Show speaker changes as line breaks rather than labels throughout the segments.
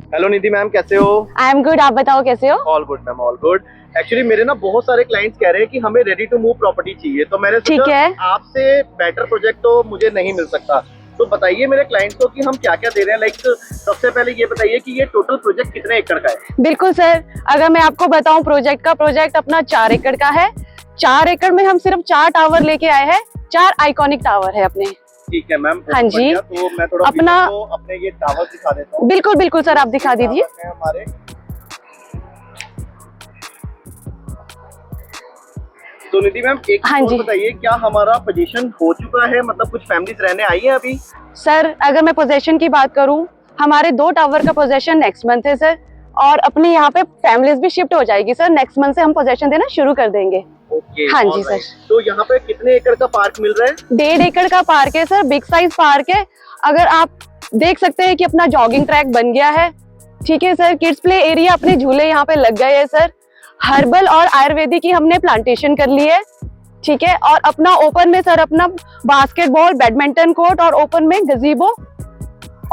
Hello निधि ma'am, कैसे हो?
I am good, आप बताओ कैसे हो?
All good ma'am, all good. Actually मेरे ना बहुत सारे क्लाइंट्स कह रहे हैं कि हमें रेडी टू मूव प्रॉपर्टी चाहिए, तो मैंने
ठीक
सोचा
है।
आपसे बेटर प्रोजेक्ट तो मुझे नहीं मिल सकता। तो बताइए मेरे क्लाइंट्स को कि हम क्या क्या दे रहे हैं। लाइक सबसे पहले ये बताइए कि ये टोटल प्रोजेक्ट कितने एकड़ का है?
बिल्कुल सर, अगर मैं आपको बताऊं प्रोजेक्ट अपना 4 एकड़ का है। 4 एकड़ में हम सिर्फ 4 टावर लेके आए हैं। 4 आइकॉनिक टावर है अपने।
ठीक है मैम,
हाँ जी।
तो मैं थोड़ा
अपना
तो अपने ये टावर दिखा देता हूँ।
बिल्कुल बिल्कुल सर, आप दिखा दीजिए।
हमारे तो निधि मैम एक
हाँ
चीज़
जी।
बताइए, क्या हमारा पोजीशन हो चुका है? मतलब कुछ फैमिलीज रहने आई है अभी?
सर अगर मैं पोजेशन की बात करूं, हमारे 2 टावर का पोजेशन नेक्स्ट मंथ है सर, और अपने यहाँ पे फैमिलीज भी शिफ्ट हो जाएगी सर। नेक्स्ट मंथ से हम पोजेशन देना शुरू कर देंगे।
ओके,
हाँ जी सर।
तो यहाँ पे कितने एकड़ का पार्क मिल रहा है?
1.5 एकड़ का पार्क है सर, बिग साइज पार्क है। अगर आप देख सकते हैं कि अपना जॉगिंग ट्रैक बन गया है। ठीक है सर, किड्स प्ले एरिया, अपने झूले यहाँ पे लग गए हैं सर। हर्बल और आयुर्वेदिक की हमने प्लांटेशन कर ली है। ठीक है, और अपना ओपन में सर अपना बास्केटबॉल, बैडमिंटन कोर्ट और ओपन में गजीबो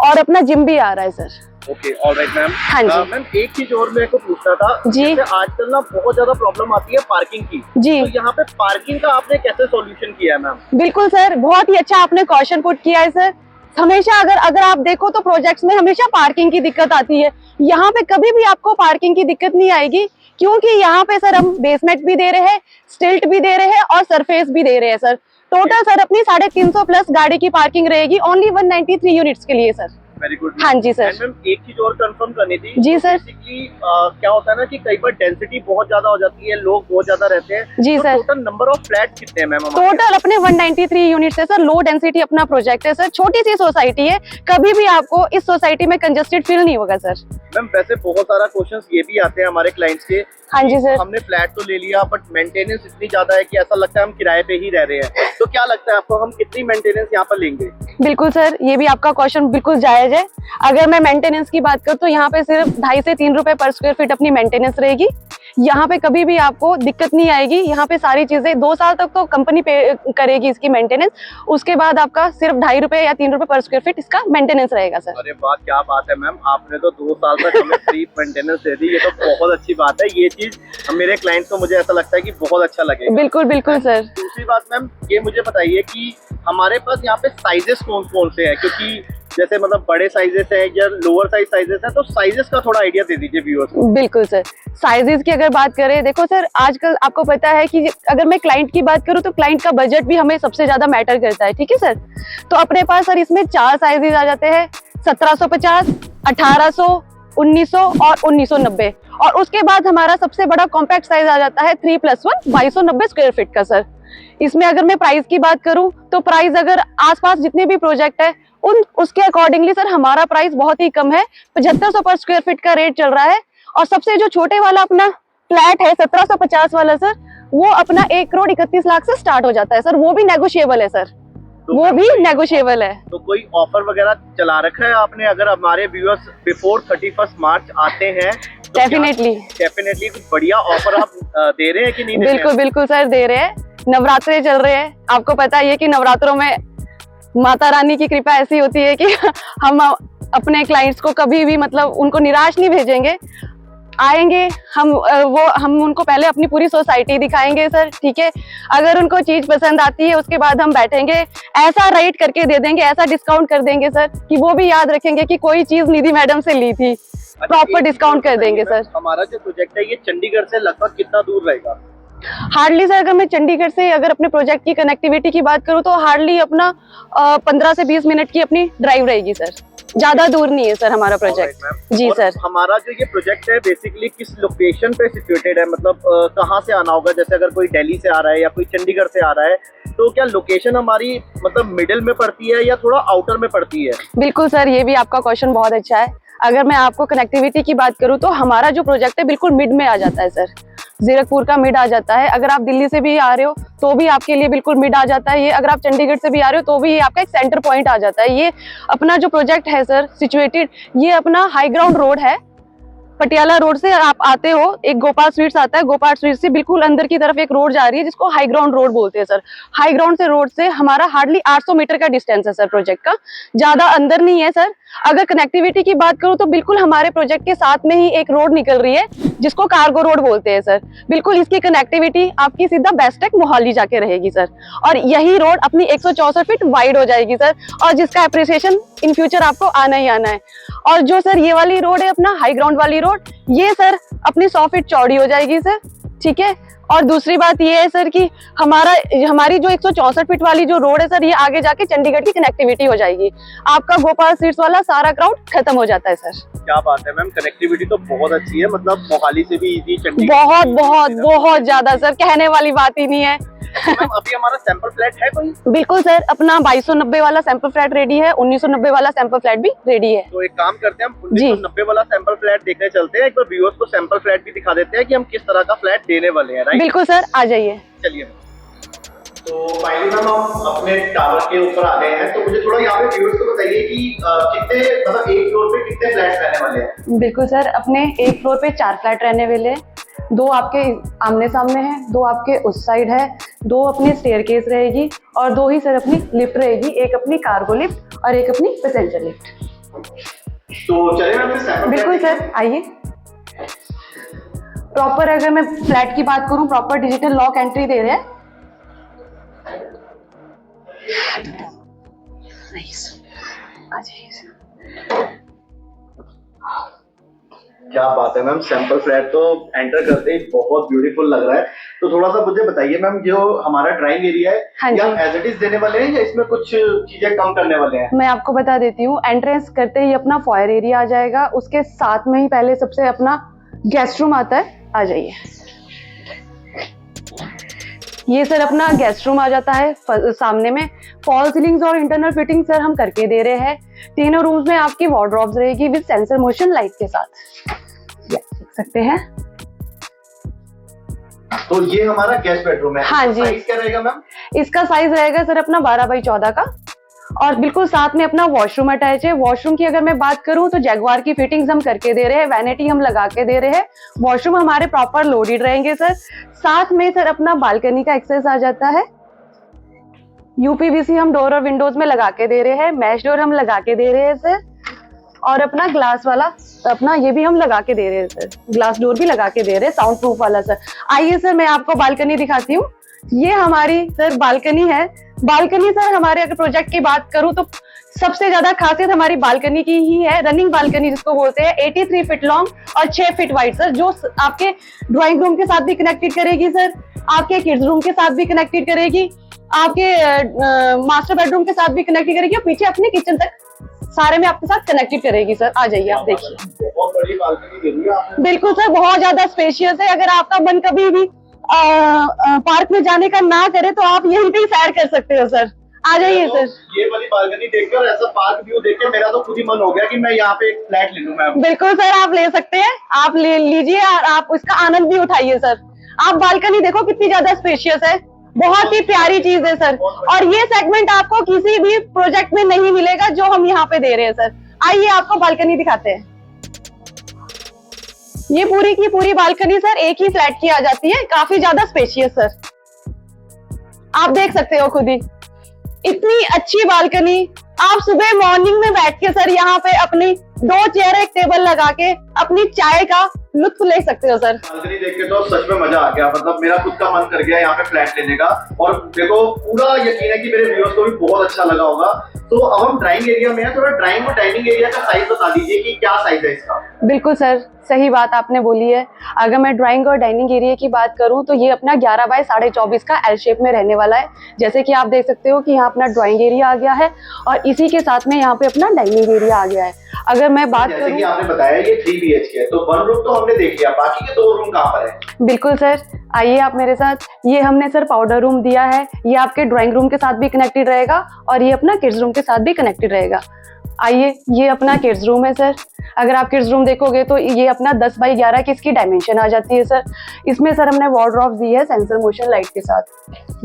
और अपना जिम भी आ रहा है सर।
Okay, alright ma'am.
हाँ जी।
मैम एक चीज और मेरे को पूछना था
जी।
जैसे आजकल ना बहुत ज्यादा प्रॉब्लम आती है पार्किंग की।
जी।
तो यहाँ पे पार्किंग का आपने कैसे सॉल्यूशन किया है मैम?
बिल्कुल सर, बहुत ही अच्छा आपने क्वेश्चन पुट किया है सर। हमेशा अगर आप देखो तो प्रोजेक्ट्स में हमेशा पार्किंग की दिक्कत आती है। यहाँ पे कभी भी आपको पार्किंग की दिक्कत नहीं आएगी, क्योंकि यहाँ पे सर हम बेसमेंट भी दे रहे हैं, स्टिल्ट भी दे रहे हैं और सरफेस भी दे रहे हैं सर। टोटल सर अपनी 350 प्लस गाड़ी की पार्किंग रहेगी ओनली 193 यूनिट्स के लिए सर।
Very good.
हाँ जी सर।
मैम एक चीज और कंफर्म करनी थी।
जी सर।
बेसिकली क्या होता है ना कि कई बार डेंसिटी बहुत ज्यादा हो जाती है, लोग बहुत ज्यादा रहते हैं।
जी
तो
sir.
Total number of flat कितने हैं मैम?
टोटल अपने 193 यूनिट्स है सर। लो डेंसिटी अपना प्रोजेक्ट है सर, छोटी सी सोसाइटी है, कभी भी आपको इस सोसाइटी में कंजेस्टेड फील नहीं होगा सर।
मैम वैसे बहुत सारा क्वेश्चंस ये भी आते हैं हमारे क्लाइंट्स के।
हाँ जी सर।
हमने फ्लैट तो ले लिया बट मेंटेनेंस इतनी ज्यादा है कि ऐसा लगता है हम किराए पे ही रह रहे हैं। तो क्या लगता है आपको, हम कितनी मेंटेनेंस यहाँ पर लेंगे?
बिल्कुल सर, ये भी आपका क्वेश्चन बिल्कुल जायज है। अगर मैं मेंटेनेंस की बात करूँ तो यहाँ पे सिर्फ 2.5 से 3 रुपए पर स्क्वायर फीट अपनी मेंटेनेंस रहेगी। यहाँ पे कभी भी आपको दिक्कत नहीं आएगी। यहाँ पे सारी चीजें 2 साल तक तो कंपनी पे करेगी इसकी मेंटेनेंस। उसके बाद आपका सिर्फ 2.5 रुपए या 3 रुपए पर स्क्वायर फीट इसका मेंटेनेंस रहेगा सर।
अरे वाह, क्या बात है मैम, आपने तो 2 साल तक हमें फ्री मेंटेनेंस दे दी। ये तो बहुत अच्छी बात है। ये चीज मेरे क्लाइंट को मुझे ऐसा लगता है कि बहुत अच्छा लगेगा।
बिल्कुल बिल्कुल सर।
दूसरी बात मैम, ये मुझे बताइए कि हमारे पास यहाँ पे साइजेस कौन कौन से हैं? क्योंकि जैसे मतलब बड़े साइजेस हैं या लोअर साइज साइजेस हैं, तो साइजेस का थोड़ा आइडिया दे दीजिए व्यूअर्स को।
बिल्कुल सर, साइजेस की अगर बात करें, देखो सर आजकल आपको पता है कि अगर मैं क्लाइंट की बात करूं तो क्लाइंट का बजट भी हमें सबसे ज्यादा मैटर करता है। ठीक है सर, तो अपने पास सर इसमें 4 साइजेस आ जाते हैं, 1750, 1800, 1900 और 1990। और उसके बाद हमारा सबसे बड़ा कॉम्पैक्ट साइज आ जाता है 3+1 2290 स्क्वायर फीट का सर। इसमें अगर मैं प्राइस की बात करूं तो प्राइस अगर आसपास जितने भी प्रोजेक्ट है उसके अकॉर्डिंगली सर हमारा प्राइस बहुत ही कम है। 7500 पर स्क्वायर फीट का रेट चल रहा है। और सबसे जो छोटे वाला अपना फ्लैट है 1750 वाला सर, वो अपना 1,31,00,000 से स्टार्ट हो जाता है सर। वो भी नेगोशिएबल है सर,
तो
वो भी नेगोशिएबल है।
तो कोई ऑफर वगैरह चला रखा है आपने? अगर हमारे व्यूअर्स बिफोर 31 मार्च आते हैं तो डेफिनेटली कुछ बढ़िया ऑफर आप दे रहे हैं कि नहीं?
बिल्कुल बिल्कुल सर, दे रहे हैं। नवरात्रे चल रहे हैं, आपको पता ही है कि नवरात्रों में माता रानी की कृपा ऐसी होती है कि हम अपने क्लाइंट्स को कभी भी मतलब उनको निराश नहीं भेजेंगे। आएंगे हम उनको पहले अपनी पूरी सोसाइटी दिखाएंगे सर। ठीक है, अगर उनको चीज पसंद आती है उसके बाद हम बैठेंगे, ऐसा रेट करके दे देंगे, ऐसा डिस्काउंट कर देंगे सर कि वो भी याद रखेंगे कि कोई चीज निधि मैडम से ली थी। प्रॉपर डिस्काउंट कर देंगे सर।
हमारा जो प्रोजेक्ट है ये चंडीगढ़ से लगभग कितना दूर रहेगा?
हार्डली सर, अगर मैं चंडीगढ़ से अगर अपने प्रोजेक्ट की कनेक्टिविटी की बात करूं तो हार्डली अपना 15 से 20 मिनट की अपनी ड्राइव रहेगी सर। ज्यादा दूर नहीं है सर हमारा प्रोजेक्ट। जी सर।
हमारा जो ये प्रोजेक्ट है बेसिकली किस लोकेशन पे सिचुएटेड है? मतलब कहाँ से आना होगा? जैसे अगर कोई दिल्ली से आ रहा है या कोई चंडीगढ़ से आ रहा है, तो क्या लोकेशन हमारी मतलब मिडिल में पड़ती है या थोड़ा आउटर में पड़ती है?
बिल्कुल सर, ये भी आपका क्वेश्चन बहुत अच्छा है। अगर मैं आपको कनेक्टिविटी की बात करूं तो हमारा जो प्रोजेक्ट है बिल्कुल मिड में आ जाता है सर। जीरकपुर का मिड आ जाता है। अगर आप दिल्ली से भी आ रहे हो तो भी आपके लिए बिल्कुल मिड आ जाता है ये। अगर आप चंडीगढ़ से भी आ रहे हो तो भी ये आपका एक सेंटर पॉइंट आ जाता है। ये अपना जो प्रोजेक्ट है सर सिचुएटेड, ये अपना हाई ग्राउंड रोड है। पटियाला रोड से आप आते हो, एक गोपाल स्वीट्स आता है, गोपाल स्वीट्स से बिल्कुल अंदर की तरफ एक रोड जा रही है जिसको हाई ग्राउंड रोड बोलते हैं सर। हाई ग्राउंड से रोड से हमारा हार्डली 800 मीटर का डिस्टेंस है सर प्रोजेक्ट का, ज्यादा अंदर नहीं है सर। अगर कनेक्टिविटी की बात करूं तो बिल्कुल हमारे प्रोजेक्ट के साथ में ही एक रोड निकल रही है जिसको कार्गो रोड बोलते हैं सर। बिल्कुल इसकी कनेक्टिविटी आपकी सीधा बेस्टेक मोहाली जाके रहेगी सर, और यही रोड अपनी 164 फीट वाइड हो जाएगी सर, और जिसका अप्रिसिएशन इन फ्यूचर आपको आना ही आना है। और जो सर ये वाली रोड है अपना हाई ग्राउंड वाली रोड, ये सर अपनी 100 फीट चौड़ी हो जाएगी सर, ठीक है। और दूसरी बात ये है सर कि हमारी जो 164 फीट वाली जो रोड है सर, ये आगे जाके चंडीगढ़ की कनेक्टिविटी हो जाएगी। आपका गोपाल सीट्स वाला सारा क्राउड खत्म हो जाता है सर।
क्या बात है मैम, कनेक्टिविटी तो बहुत अच्छी है, मतलब मोहाली से भी इजी, चंडीगढ़
बहुत बहुत बहुत ज्यादा सर, कहने वाली बात ही नहीं है।
मैम अभी हमारा सैंपल फ्लैट है कोई?
बिल्कुल सर, अपना 2290 वाला सैंपल फ्लैट रेडी है, 1990 वाला सैंपल फ्लैट भी रेडी है।
तो एक काम करते हैं, हम 1990 वाला सैंपल फ्लैट देखने चलते हैं, एक बार व्यूअर्स को सैंपल फ्लैट भी दिखा देते हैं कि हम किस तरह का फ्लैट देने वाले हैं, राइट?
बिल्कुल सर, आ जाइए।
चलिए। तो फाइनली मैम हम अपने टावर के ऊपर आ गए हैं, तो मुझे थोड़ा यहाँ पे व्यूअर्स को बताइए कि कितने, मतलब एक फ्लोर पे कितने फ्लैट्स रहने वाले हैं?
बिल्कुल सर, अपने एक फ्लोर पे 4 फ्लैट रहने वाले हैं, 2 आपके आमने सामने हैं, 2 आपके उस साइड है, 2 अपनी स्टेयरकेस रहेगी और 2 ही सर अपनी लिफ्ट रहेगी, एक अपनी कार्गो लिफ्ट और एक अपनी पैसेंजर लिफ्ट।
तो चलिए मैम सैंपल।
बिल्कुल सर, आइए। प्रॉपर अगर मैं फ्लैट की बात करूं, प्रॉपर डिजिटल लॉक एंट्री दे रहे हैं। आ जाइए सर।
क्या बात है मैम, सैंपल फ्लैट तो एंटर करते ही बहुत ब्यूटीफुल लग रहा है। तो थोड़ा सा मुझे बताइए मैम, जो हमारा ड्राइंग एरिया है,
हाँ
या एज इट इज देने वाले हैं या इसमें कुछ चीजें कम करने वाले हैं?
मैं आपको बता देती हूँ, एंट्रेंस करते ही अपना फॉयर एरिया आ जाएगा, उसके साथ में ही पहले सबसे अपना गेस्ट रूम आता है। आ जाइए, ये सर अपना गेस्ट रूम आ जाता है सामने में। फॉल सीलिंग्स और इंटरनल फिटिंग सर हम करके दे रहे हैं। तीनों रूम्स में आपकी वार्डरोब्स रहेगी विद सेंसर मोशन लाइट के साथ, देख सकते हैं।
तो ये हमारा गेस्ट बेडरूम है।
हाँ जी।
साइज क्या रहेगा मैम?
इसका साइज रहेगा सर अपना 12 बाई 14 का, और बिल्कुल साथ में अपना वॉशरूम अटैच है। वॉशरूम की अगर मैं बात करूं तो जैगवार की फिटिंग्स हम करके दे रहे हैं, वैनिटी हम लगा के दे रहे हैं, वॉशरूम हमारे प्रॉपर लोडेड रहेंगे सर। साथ में सर अपना बालकनी का एक्सेस आ जाता है। यूपीवीसी हम डोर और विंडोज में लगा के दे रहे हैं, मैश डोर हम लगा के दे रहे हैं सर, और अपना ग्लास वाला अपना ये भी हम लगा के दे रहे हैं सर, ग्लास डोर भी लगा के दे रहे हैं, साउंड प्रूफ वाला सर। आइए सर मैं आपको बालकनी दिखाती हूँ। ये हमारी सर बालकनी है। बालकनी सर हमारे अगर प्रोजेक्ट की बात करूं तो सबसे ज्यादा खासियत हमारी बालकनी की ही है, रनिंग बालकनी जिसको बोलते हैं, 83 फीट लॉन्ग और 6 फीट वाइड सर, जो आपके ड्राइंग रूम के साथ भी कनेक्टेड करेगी सर, आपके किड्स रूम के साथ भी कनेक्टेड करेगी, आपके मास्टर बेडरूम के साथ भी कनेक्टेड करेगी, और पीछे अपने किचन तक सारे में आपके साथ कनेक्टेड करेगी सर। आ जाइए, आप देखिए।
बहुत बड़ी बालकनी दे दी आपने।
बिल्कुल सर, बहुत ज्यादा स्पेशियस है। अगर आपका मन कभी भी पार्क में जाने का ना करे तो आप यहीं पे सैर कर सकते हो सर। आ जाइए सर।
ये वाली बालकनी देखकर, ऐसा पार्क व्यू देख के मेरा तो खुद ही मन हो गया कि मैं यहाँ पे एक फ्लैट ले लूं मैम।
बिल्कुल सर, आप ले सकते हैं, आप ले लीजिए और आप उसका आनंद भी उठाइए सर। आप बालकनी देखो कितनी ज्यादा स्पेशियस है, बहुत ही प्यारी चीज है सर, और ये सेगमेंट आपको किसी भी प्रोजेक्ट में नहीं मिलेगा जो हम यहाँ पे दे रहे हैं सर। आइए आपको बालकनी दिखाते हैं। ये पूरी की पूरी बालकनी सर एक ही फ्लैट की आ जाती है, काफी ज्यादा स्पेशियस सर, आप देख सकते हो खुद ही। इतनी अच्छी बालकनी, आप सुबह मॉर्निंग में बैठ के सर यहाँ पे अपनी 2 चेयर एक टेबल लगा के अपनी चाय का लुत्फ ले सकते हो सर।
बालकनी देख के तो सच में मजा आ गया, मतलब मेरा खुद का मन कर गया यहाँ पे फ्लैट लेने का। और देखो पूरा यकीन है कि मेरे व्यूअर्स को भी बहुत अच्छा लगा होगा। तो अब हम ड्राइंग एरिया में हैं, थोड़ा ड्राइंग और डाइनिंग एरिया का साइज बता दीजिए कि क्या साइज है इसका?
बिल्कुल सर, सही बात आपने बोली है। अगर मैं ड्राइंग और डाइनिंग एरिया की बात करूं तो ये अपना 11 बाय 24.5 का एल शेप में रहने वाला है। जैसे कि आप देख सकते हो कि यहाँ अपना ड्राइंग एरिया आ गया है और इसी के साथ में यहाँ पे अपना डाइनिंग एरिया आ गया है। अगर मैं बात
जैसे
करूं,
कि आपने बताया ये 3 BHK है, तो 1 रूम तो हमने देख लिया, बाकी के 2 रूम कहाँ पर है?
बिल्कुल सर, आइए आप मेरे साथ। ये हमने सर पाउडर रूम दिया है, ये आपके ड्राइंग रूम के साथ भी कनेक्टेड रहेगा और ये अपना किड्स रूम के साथ भी कनेक्टेड रहेगा। आइए, ये अपना किड्स रूम है सर। अगर आप किड्स रूम देखोगे तो ये अपना 10 बाई 11 की इसकी डायमेंशन आ जाती है सर। इसमें सर हमने वार्डरोब्स दी है सेंसर मोशन लाइट के साथ,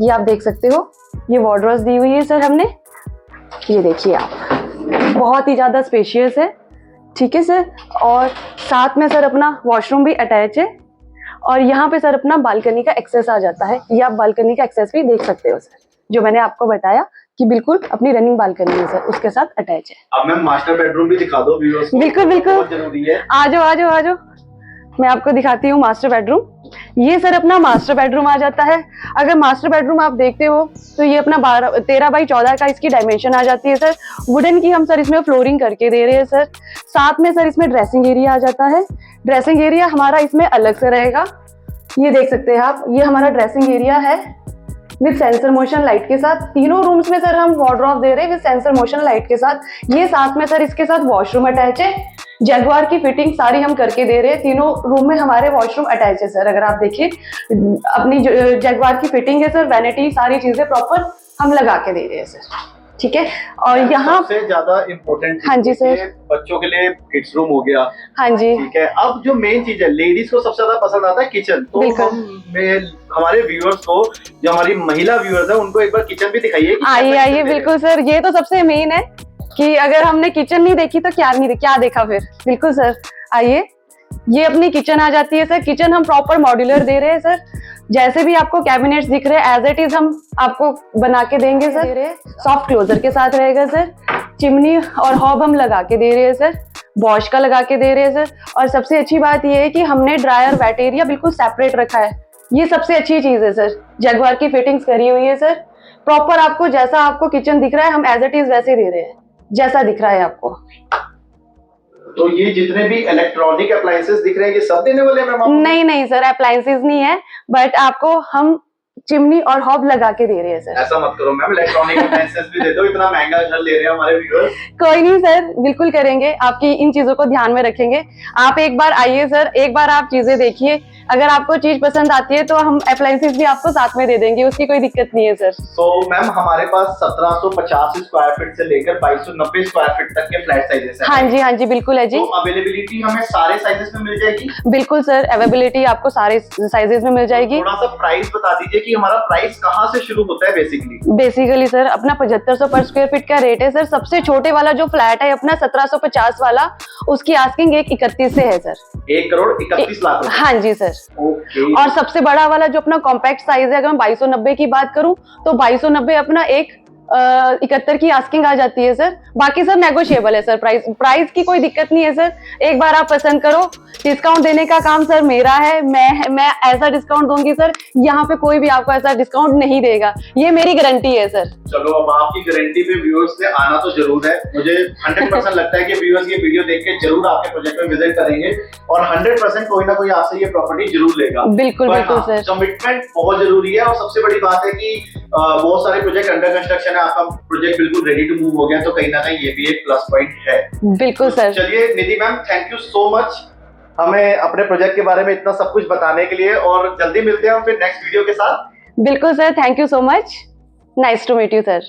ये आप देख सकते हो, ये वार्डरोब्स दी हुई है सर हमने। ये देखिए आप, बहुत ही ज्यादा स्पेशियस है। ठीक है सर। और साथ में सर अपना वॉशरूम भी अटैच है और यहाँ पे सर अपना बालकनी का एक्सेस आ जाता है। ये आप बालकनी का एक्सेस भी देख सकते हो सर, जो मैंने आपको बताया कि बिल्कुल अपनी रनिंग बालकनी है सर, उसके साथ अटैच है।
अब मैम मास्टर बेडरूम भी दिखा दो व्यूअर्स को,
बिल्कुल बिल्कुल,
बहुत जरूरी है।
आ जाओ आ जाओ आ जाओ, मैं आपको दिखाती हूँ मास्टर बेडरूम। ये सर अपना मास्टर बेडरूम आ जाता है। अगर मास्टर बेडरूम आप देखते हो तो ये अपना 13x14 का इसकी डायमेंशन आ जाती है सर। वुडन की हम सर इसमें फ्लोरिंग करके दे रहे हैं सर। साथ में सर इसमें ड्रेसिंग एरिया आ जाता है। ड्रेसिंग एरिया हमारा इसमें अलग से रहेगा, ये देख सकते हैं आप, ये हमारा ड्रेसिंग एरिया है विद सेंसर मोशन लाइट के साथ। तीनों रूम्स में सर हम वार्डरोब दे रहे हैं विद सेंसर मोशन लाइट के साथ। ये साथ में सर इसके साथ वॉशरूम अटैच है। जगुआर की फिटिंग सारी हम करके दे रहे हैं। तीनों रूम में हमारे वॉशरूम अटैच है सर। अगर आप देखिए अपनी जगुआर की फिटिंग है सर, वैनिटी सारी चीजें प्रॉपर हम लगा के दे रहे हैं सर, ठीक है। और यहाँ
सबसे ज्यादा इम्पोर्टेंट,
हाँ जी सर,
बच्चों के लिए किड्स रूम हो गया,
हाँ जी,
ठीक है। अब जो मेन चीज है, लेडीज को सबसे ज्यादा पसंद आता है किचन, तो हमारे व्यूअर्स को, जो हमारी महिला व्यूअर्स है, उनको एक बार किचन भी दिखाइए।
आइए आइए, बिल्कुल सर, ये तो सबसे मेन है कि अगर हमने किचन नहीं देखी तो क्या देखा फिर। बिल्कुल सर, आइए, ये अपनी किचन आ जाती है सर। किचन हम प्रॉपर मॉड्यूलर दे रहे हैं सर। जैसे भी आपको कैबिनेट्स दिख रहे हैं एज इट इज हम आपको बना के देंगे सर। सॉफ्ट क्लोजर के साथ रहेगा सर। चिमनी और हॉब हम लगा के दे रहे हैं सर, बॉश का लगा के दे रहे हैं सर। और सबसे अच्छी बात यह है कि हमने ड्रायर वेट एरिया बिल्कुल सेपरेट रखा है। ये सबसे अच्छी चीज है सर। जगुआर की फिटिंग्स करी हुई है सर। प्रॉपर आपको जैसा आपको किचन दिख रहा है हम एज इट इज वैसे दे रहे हैं, जैसा दिख रहा है आपको।
तो ये जितने भी इलेक्ट्रॉनिक अप्लायंसेस दिख रहे हैं ये सब देने वाले हैं मैम?
नहीं नहीं सर, अप्लायंसेस नहीं है, बट आपको हम चिमनी और हॉब लगा के दे रहे हैं सर।
ऐसा मत करो मैम, इलेक्ट्रॉनिक अप्लायंसेस भी दे दो, इतना महंगा घर ले रहे हैं हमारे व्यूअर्स।
कोई नहीं सर, बिल्कुल करेंगे, आपकी इन चीजों को ध्यान में रखेंगे। आप एक बार आइए सर, एक बार आप चीजें देखिए, अगर आपको चीज पसंद आती है तो हम अप्लायंसेस भी आपको साथ में दे देंगे, उसकी कोई दिक्कत नहीं है सर।
तो मैम हमारे पास 1750 स्क्वायर फीट से लेकर 2290 स्क्वायर फीट तक के फ्लैट साइजेस हैं।
हाँ जी, हाँ जी, बिल्कुल है जी।
तो अवेलेबिलिटी हमें सारे साइजेस में मिल जाएगी?
बिल्कुल सर, अवेलेबिलिटी आपको सारे साइजेस में मिल जाएगी।
थोड़ा सा प्राइस बता दीजिए कि हमारा प्राइस कहाँ से शुरू होता है
बेसिकली सर अपना 7500 पर स्क्वायर फीट का रेट है सर। सबसे छोटे वाला जो फ्लैट है अपना 1750 वाला, उसकी आस्किंग 131 से है सर।
1,31,00,000।
हाँ जी सर।
ओके।
और सबसे बड़ा वाला जो अपना कॉम्पैक्ट साइज है, अगर मैं 2290 की बात करूं तो 2290 अपना 1,71 की आस्किंग आ जाती है सर। बाकी सर नेगोशिएबल है सर, प्राइस की कोई दिक्कत नहीं है सर। एक बार आप पसंद करो, डिस्काउंट देने का काम सर मेरा है। मैं ऐसा डिस्काउंट दूंगी सर, यहाँ पे कोई भी आपको ऐसा डिस्काउंट नहीं देगा, ये मेरी गारंटी है सर।
चलो, अब आपकी गारंटी पे व्यूअर्स ने आना तो जरूर है। मुझे 100% लगता है कि व्यूअर्स ये वीडियो देख के जरूर आपके प्रोजेक्ट में विजिट करेंगे और 100% कोई ना कोई आपसे ये प्रॉपर्टी जरूर लेगा।
बिल्कुल बिल्कुल सर,
कमिटमेंट बहुत जरूरी है। और सबसे बड़ी बात है कि बहुत सारे प्रोजेक्ट अंडर कंस्ट्रक्शन है, आपका प्रोजेक्ट बिल्कुल रेडी टू मूव हो गया, तो कहीं ना कहीं ये भी एक प्लस पॉइंट है।
बिल्कुल सर।
चलिए Nidhi ma'am, thank you so much हमें अपने प्रोजेक्ट के बारे में इतना सब कुछ बताने के लिए, और जल्दी मिलते हैं हम फिर नेक्स्ट वीडियो के साथ।
बिल्कुल sir, thank you so much, nice to meet you sir.